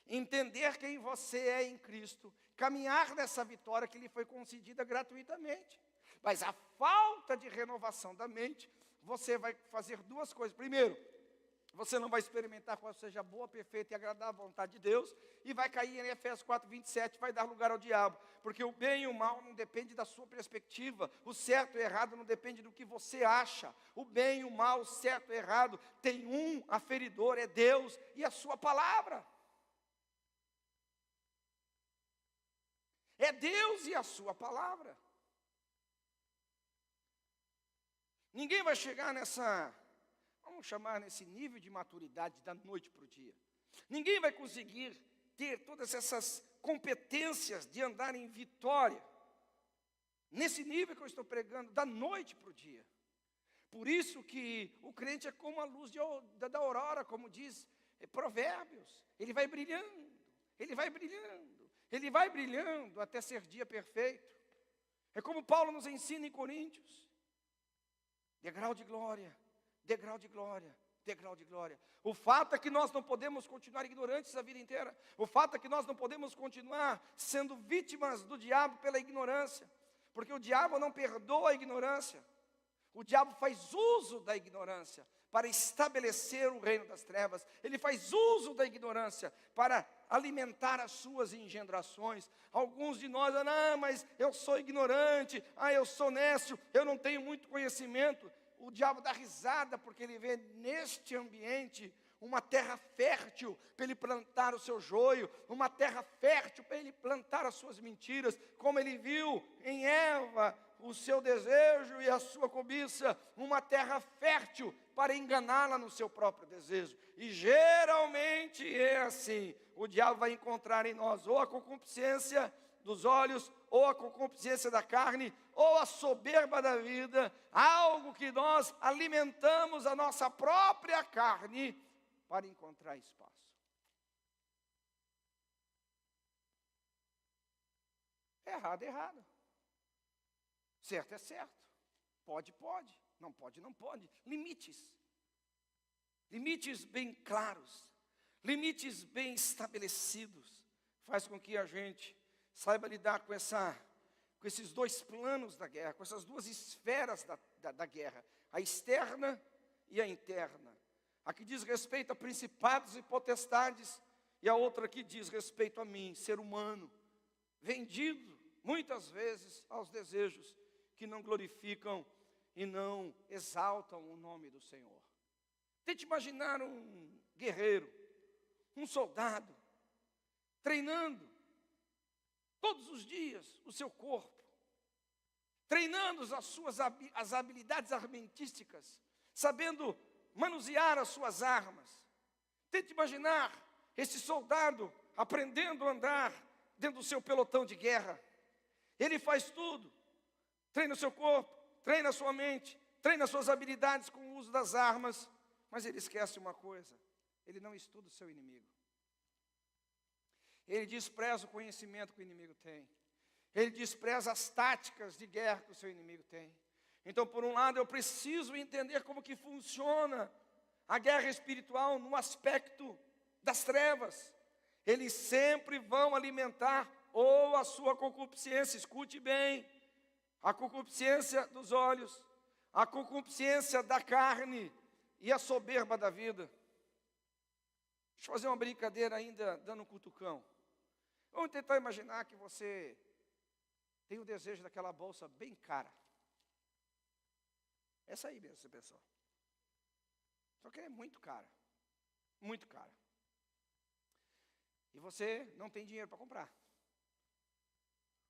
entender quem você é em Cristo, caminhar nessa vitória que lhe foi concedida gratuitamente. Mas a falta de renovação da mente, você vai fazer duas coisas. Primeiro, você não vai experimentar qual seja a boa, perfeita e agradável vontade de Deus, e vai cair em Efésios 4, 27, vai dar lugar ao diabo, porque o bem e o mal não depende da sua perspectiva, o certo e o errado não depende do que você acha, o bem e o mal, o certo e o errado, tem um aferidor, é Deus e a sua palavra. É Deus e a sua palavra. Ninguém vai chegar vamos chamar nesse nível de maturidade da noite para o dia. Ninguém vai conseguir ter todas essas competências de andar em vitória, nesse nível que eu estou pregando, da noite para o dia. Por isso que o crente é como a luz da aurora, como diz Provérbios. Ele vai brilhando, ele vai brilhando, ele vai brilhando até ser dia perfeito. É como Paulo nos ensina em Coríntios. Degrau de glória, degrau de glória, degrau de glória. O fato é que nós não podemos continuar ignorantes a vida inteira. O fato é que nós não podemos continuar sendo vítimas do diabo pela ignorância. Porque o diabo não perdoa a ignorância. O diabo faz uso da ignorância para estabelecer o reino das trevas. Ele faz uso da ignorância para alimentar as suas engendrações. Alguns de nós, mas eu sou ignorante, eu sou nécio, eu não tenho muito conhecimento. O diabo dá risada porque ele vê neste ambiente uma terra fértil para ele plantar o seu joio, uma terra fértil para ele plantar as suas mentiras, como ele viu em Eva o seu desejo e a sua cobiça, uma terra fértil para enganá-la no seu próprio desejo. E geralmente é assim, o diabo vai encontrar em nós ou a concupiscência dos olhos, ou a concupiscência da carne, ou a soberba da vida, algo que nós alimentamos a nossa própria carne para encontrar espaço. Errado é errado. Certo é certo. Pode, pode. Não pode, não pode. Limites. Limites bem claros. Limites bem estabelecidos. Faz com que a gente saiba lidar com esses dois planos da guerra, com essas duas esferas da guerra. A externa e a interna. A que diz respeito a principados e potestades, e a outra que diz respeito a mim, ser humano, vendido muitas vezes aos desejos que não glorificam e não exaltam o nome do Senhor. Tente imaginar um guerreiro, um soldado, treinando todos os dias o seu corpo, treinando as habilidades armentísticas, sabendo manusear as suas armas. Tente imaginar esse soldado aprendendo a andar dentro do seu pelotão de guerra. Ele faz tudo, treina o seu corpo, treina a sua mente, treina as suas habilidades com o uso das armas, mas ele esquece uma coisa: ele não estuda o seu inimigo. Ele despreza o conhecimento que o inimigo tem. Ele despreza as táticas de guerra que o seu inimigo tem. Então, por um lado, eu preciso entender como que funciona a guerra espiritual no aspecto das trevas. Eles sempre vão alimentar ou a sua concupiscência, escute bem, a concupiscência dos olhos, a concupiscência da carne e a soberba da vida. Deixa eu fazer uma brincadeira ainda, dando um cutucão. Vamos tentar imaginar que você tem o desejo daquela bolsa bem cara. Essa aí mesmo, você pensou. Só que é muito cara. Muito cara. E você não tem dinheiro para comprar.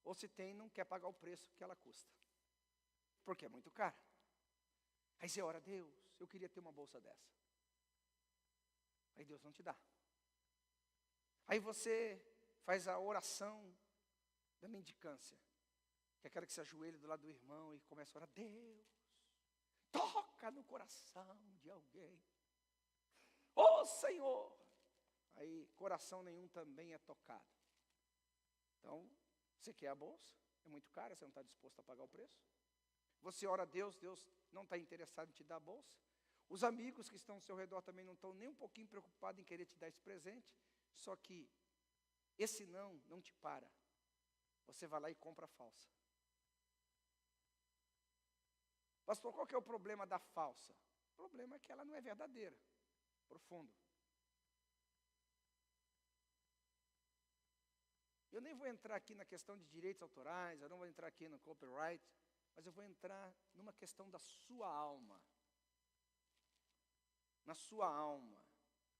Ou se tem, não quer pagar o preço que ela custa. Porque é muito cara. Aí você ora: Deus, eu queria ter uma bolsa dessa. Aí Deus não te dá. Aí você faz a oração da mendicância, que é aquela que se ajoelha do lado do irmão e começa a orar: Deus, toca no coração de alguém. Ô Senhor! Aí coração nenhum também é tocado. Então, você quer a bolsa? É muito cara, você não está disposto a pagar o preço? Você ora a Deus, Deus não está interessado em te dar a bolsa? Os amigos que estão ao seu redor também não estão nem um pouquinho preocupados em querer te dar esse presente, só que esse não te para. Você vai lá e compra a falsa. Pastor, qual que é o problema da falsa? O problema é que ela não é verdadeira. Profundo. Eu nem vou entrar aqui na questão de direitos autorais, eu não vou entrar aqui no copyright, mas eu vou entrar numa questão da sua alma. Na sua alma.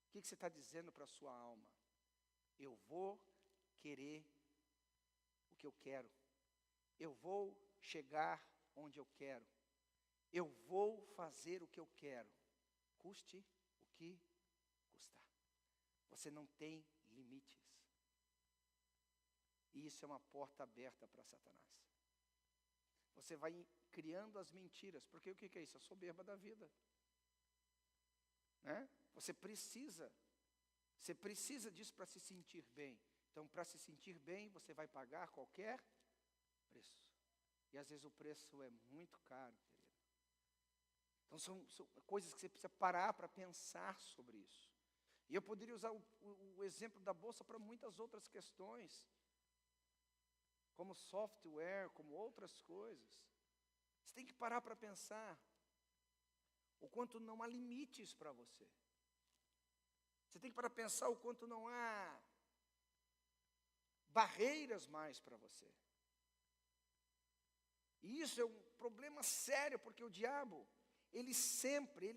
O que você está dizendo para a sua alma? Eu vou querer o que eu quero. Eu vou chegar onde eu quero. Eu vou fazer o que eu quero. Custe o que custar. Você não tem limites. E isso é uma porta aberta para Satanás. Você vai criando as mentiras. Porque o que é isso? A soberba da vida. Né? Você precisa disso para se sentir bem. Então, para se sentir bem, você vai pagar qualquer preço. E às vezes o preço é muito caro, querido. Então, são coisas que você precisa parar para pensar sobre isso. E eu poderia usar o exemplo da bolsa para muitas outras questões, como software, como outras coisas. Você tem que parar para pensar o quanto não há limites para você. Você tem que parar para pensar o quanto não há barreiras mais para você. E isso é um problema sério, porque o diabo, ele sempre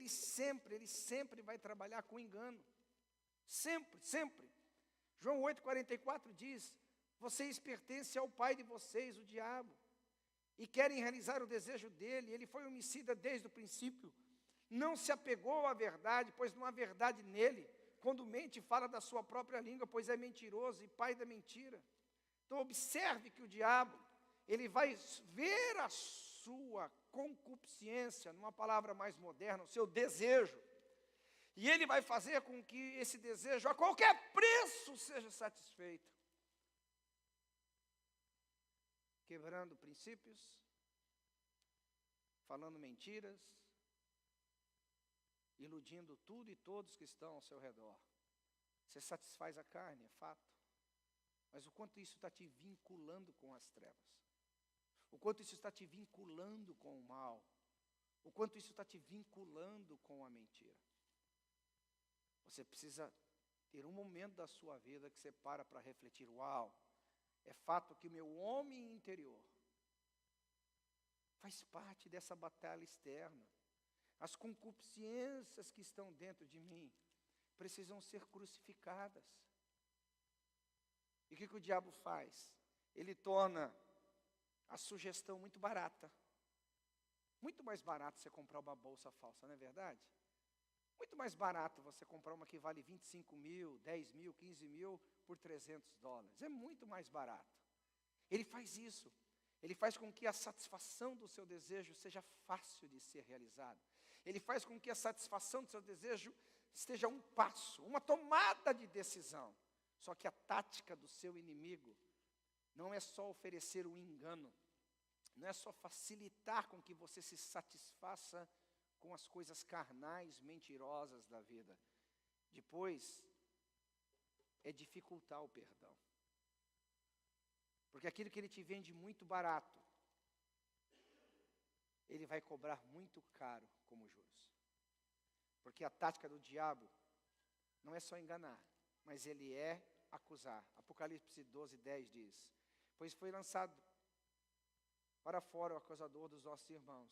vai trabalhar com engano. Sempre. João 8,44 diz: vocês pertencem ao pai de vocês, o diabo, e querem realizar o desejo dele. Ele foi homicida desde o princípio. Não se apegou à verdade, pois não há verdade nele. Quando mente, fala da sua própria língua, pois é mentiroso e pai da mentira. Então observe que o diabo, ele vai ver a sua concupiscência, numa palavra mais moderna, o seu desejo. E ele vai fazer com que esse desejo, a qualquer preço, seja satisfeito. Quebrando princípios, falando mentiras, iludindo tudo e todos que estão ao seu redor. Você satisfaz a carne, é fato. Mas o quanto isso está te vinculando com as trevas. O quanto isso está te vinculando com o mal. O quanto isso está te vinculando com a mentira. Você precisa ter um momento da sua vida que você para refletir. Uau, é fato que o meu homem interior faz parte dessa batalha externa. As concupiscências que estão dentro de mim precisam ser crucificadas. E o que o diabo faz? Ele torna a sugestão muito barata. Muito mais barato você comprar uma bolsa falsa, não é verdade? Muito mais barato você comprar uma que vale 25 mil, 10 mil, 15 mil por $300. É muito mais barato. Ele faz isso. Ele faz com que a satisfação do seu desejo seja fácil de ser realizada. Ele faz com que a satisfação do seu desejo esteja um passo, uma tomada de decisão. Só que a tática do seu inimigo não é só oferecer o engano, não é só facilitar com que você se satisfaça com as coisas carnais, mentirosas da vida. Depois, é dificultar o perdão. Porque aquilo que ele te vende muito barato, ele vai cobrar muito caro como juros. Porque a tática do diabo não é só enganar, mas ele é acusar. Apocalipse 12:10 diz: pois foi lançado para fora o acusador dos nossos irmãos,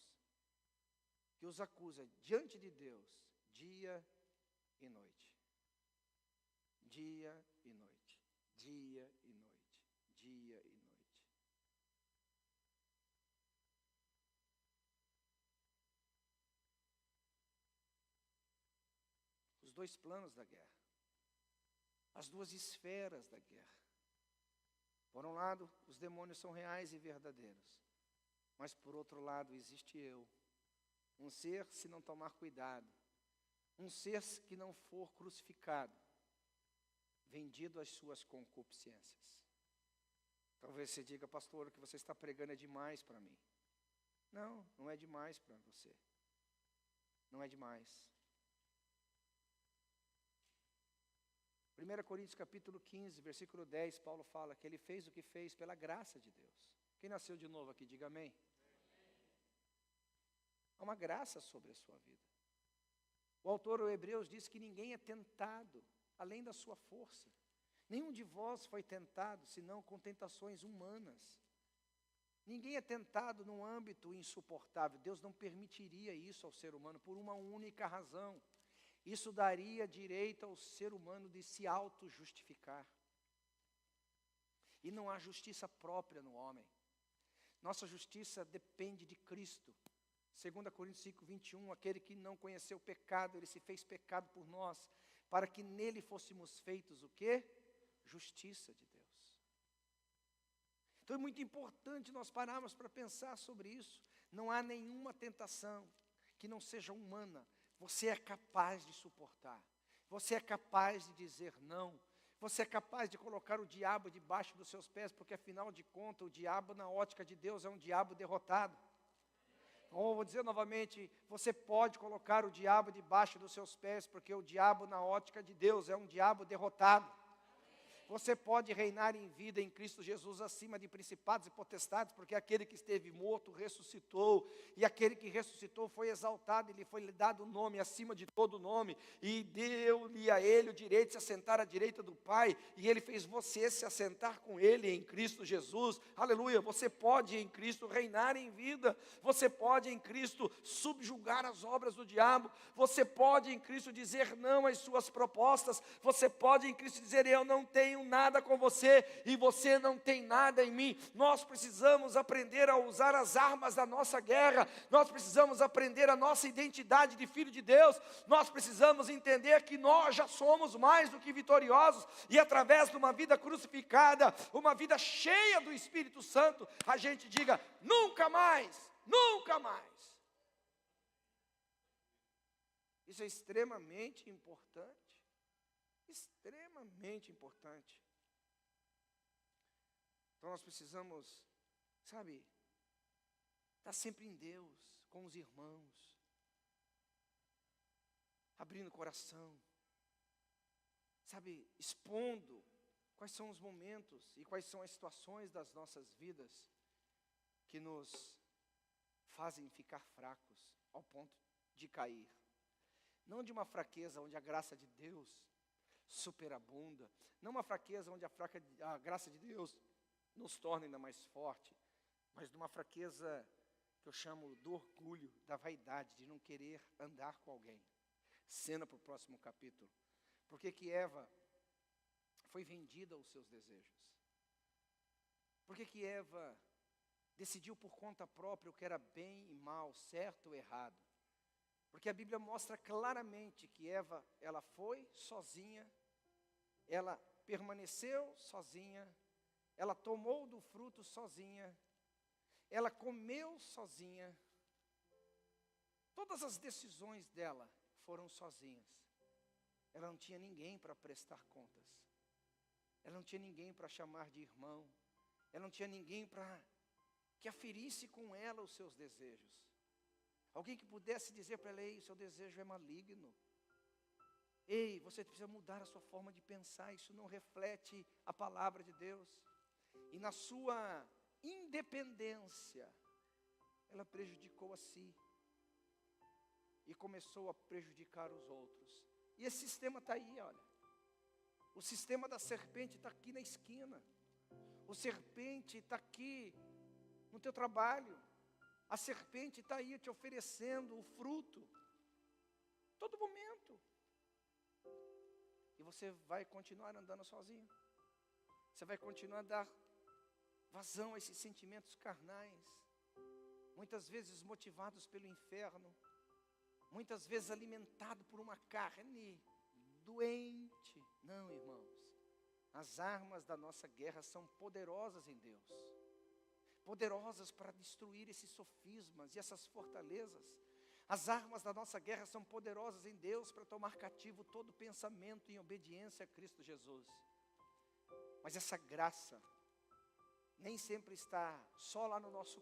que os acusa diante de Deus, dia e noite. Dia e noite. Dia e noite. Dia e noite. Os dois planos da guerra. As duas esferas da guerra. Por um lado, os demônios são reais e verdadeiros. Mas por outro lado, existe eu. Um ser, se não tomar cuidado. Um ser que não for crucificado. Vendido às suas concupiscências. Talvez você diga, pastor, o que você está pregando é demais para mim. Não, não é demais para você. Não é demais. 1 Coríntios capítulo 15, versículo 10, Paulo fala que ele fez o que fez pela graça de Deus. Quem nasceu de novo aqui, diga amém. Há uma graça sobre a sua vida. O autor aos Hebreus diz que ninguém é tentado além da sua força. Nenhum de vós foi tentado, senão com tentações humanas. Ninguém é tentado num âmbito insuportável. Deus não permitiria isso ao ser humano por uma única razão. Isso daria direito ao ser humano de se auto-justificar. E não há justiça própria no homem. Nossa justiça depende de Cristo. 2 Coríntios 5, 21, aquele que não conheceu o pecado, ele se fez pecado por nós, para que nele fôssemos feitos o quê? Justiça de Deus. Então é muito importante nós pararmos para pensar sobre isso. Não há nenhuma tentação que não seja humana. Você é capaz de suportar. Você é capaz de dizer não. Você é capaz de colocar o diabo debaixo dos seus pés, porque afinal de contas, o diabo na ótica de Deus é um diabo derrotado. Ou vou dizer novamente, você pode colocar o diabo debaixo dos seus pés, porque o diabo na ótica de Deus é um diabo derrotado. Você pode reinar em vida em Cristo Jesus acima de principados e potestades, porque aquele que esteve morto ressuscitou, e aquele que ressuscitou foi exaltado, e lhe foi dado o nome acima de todo nome, e deu-lhe a ele o direito de se assentar à direita do Pai, e ele fez você se assentar com ele em Cristo Jesus, aleluia. Você pode em Cristo reinar em vida, você pode em Cristo subjugar as obras do diabo, você pode em Cristo dizer não às suas propostas, você pode em Cristo dizer eu não tenho nada com você e você não tem nada em mim. Nós precisamos aprender a usar as armas da nossa guerra, nós precisamos aprender a nossa identidade de filho de Deus, nós precisamos entender que nós já somos mais do que vitoriosos, e através de uma vida crucificada, uma vida cheia do Espírito Santo, a gente diga, nunca mais, nunca mais. Isso é extremamente importante. Extremamente importante. Então nós precisamos, sabe, estar sempre em Deus, com os irmãos, abrindo o coração, sabe, expondo quais são os momentos e quais são as situações das nossas vidas que nos fazem ficar fracos ao ponto de cair. Não de uma fraqueza onde a graça de Deus superabunda, não uma fraqueza onde a graça de Deus nos torna ainda mais forte, mas de uma fraqueza que eu chamo do orgulho, da vaidade, de não querer andar com alguém. Cena para o próximo capítulo. Por que Eva foi vendida aos seus desejos? Por que Eva decidiu por conta própria o que era bem e mal, certo ou errado? Porque a Bíblia mostra claramente que Eva, ela foi sozinha, ela permaneceu sozinha, ela tomou do fruto sozinha, ela comeu sozinha. Todas as decisões dela foram sozinhas. Ela não tinha ninguém para prestar contas. Ela não tinha ninguém para chamar de irmão. Ela não tinha ninguém para que aferisse com ela os seus desejos. Alguém que pudesse dizer para ela, ei, o seu desejo é maligno. Ei, você precisa mudar a sua forma de pensar, isso não reflete a palavra de Deus. E na sua independência, ela prejudicou a si. E começou a prejudicar os outros. E esse sistema está aí, olha. O sistema da serpente está aqui na esquina. O serpente está aqui no teu trabalho. A serpente está aí te oferecendo o fruto. Todo momento. E você vai continuar andando sozinho. Você vai continuar a dar vazão a esses sentimentos carnais. Muitas vezes motivados pelo inferno. Muitas vezes alimentado por uma carne doente. Não, irmãos. As armas da nossa guerra são poderosas em Deus. Poderosas para destruir esses sofismas e essas fortalezas. As armas da nossa guerra são poderosas em Deus para tomar cativo todo pensamento em obediência a Cristo Jesus. Mas essa graça nem sempre está só lá no nosso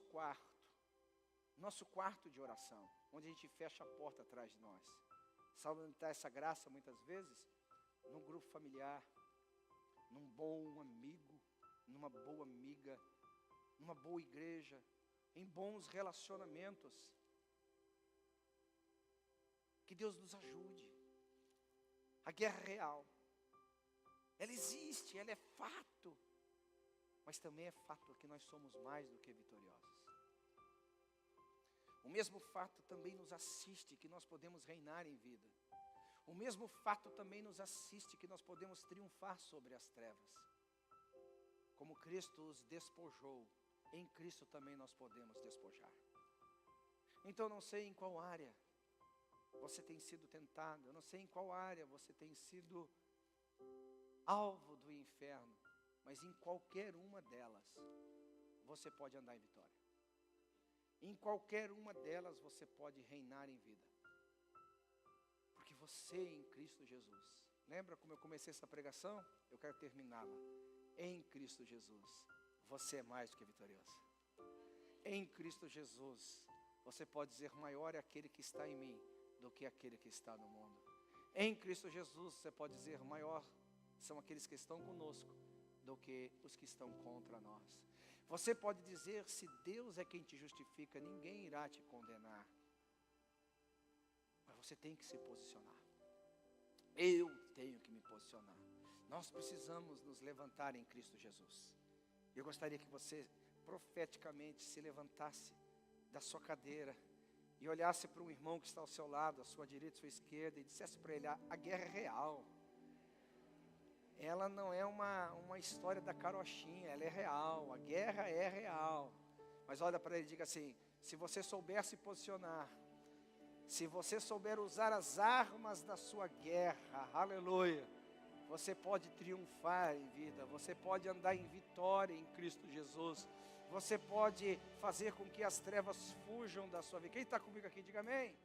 quarto de oração, onde a gente fecha a porta atrás de nós. Sabe onde está essa graça muitas vezes? Num grupo familiar, num bom amigo, numa boa amiga, numa boa igreja, em bons relacionamentos. Que Deus nos ajude. A guerra real, ela existe, ela é fato, mas também é fato que nós somos mais do que vitoriosos. O mesmo fato também nos assiste que nós podemos reinar em vida. O mesmo fato também nos assiste que nós podemos triunfar sobre as trevas. Como Cristo os despojou, em Cristo também nós podemos despojar. Então não sei em qual área você tem sido tentado, eu não sei em qual área você tem sido alvo do inferno, mas em qualquer uma delas, você pode andar em vitória. Em qualquer uma delas, você pode reinar em vida. Porque você em Cristo Jesus, lembra como eu comecei essa pregação? Eu quero terminá-la. Em Cristo Jesus, você é mais do que vitorioso. Em Cristo Jesus, você pode dizer, maior é aquele que está em mim do que aquele que está no mundo. Em Cristo Jesus, você pode dizer, maior são aqueles que estão conosco do que os que estão contra nós. Você pode dizer, se Deus é quem te justifica, ninguém irá te condenar. Mas você tem que se posicionar. Eu tenho que me posicionar. Nós precisamos nos levantar em Cristo Jesus. Eu gostaria que você profeticamente se levantasse da sua cadeira e olhasse para um irmão que está ao seu lado, à sua direita, à sua esquerda, e dissesse para ele, a guerra é real. Ela não é uma história da carochinha, ela é real, a guerra é real. Mas olha para ele e diga assim, se você souber se posicionar, se você souber usar as armas da sua guerra, aleluia, você pode triunfar em vida, você pode andar em vitória em Cristo Jesus, você pode fazer com que as trevas fujam da sua vida. Quem está comigo aqui, diga amém.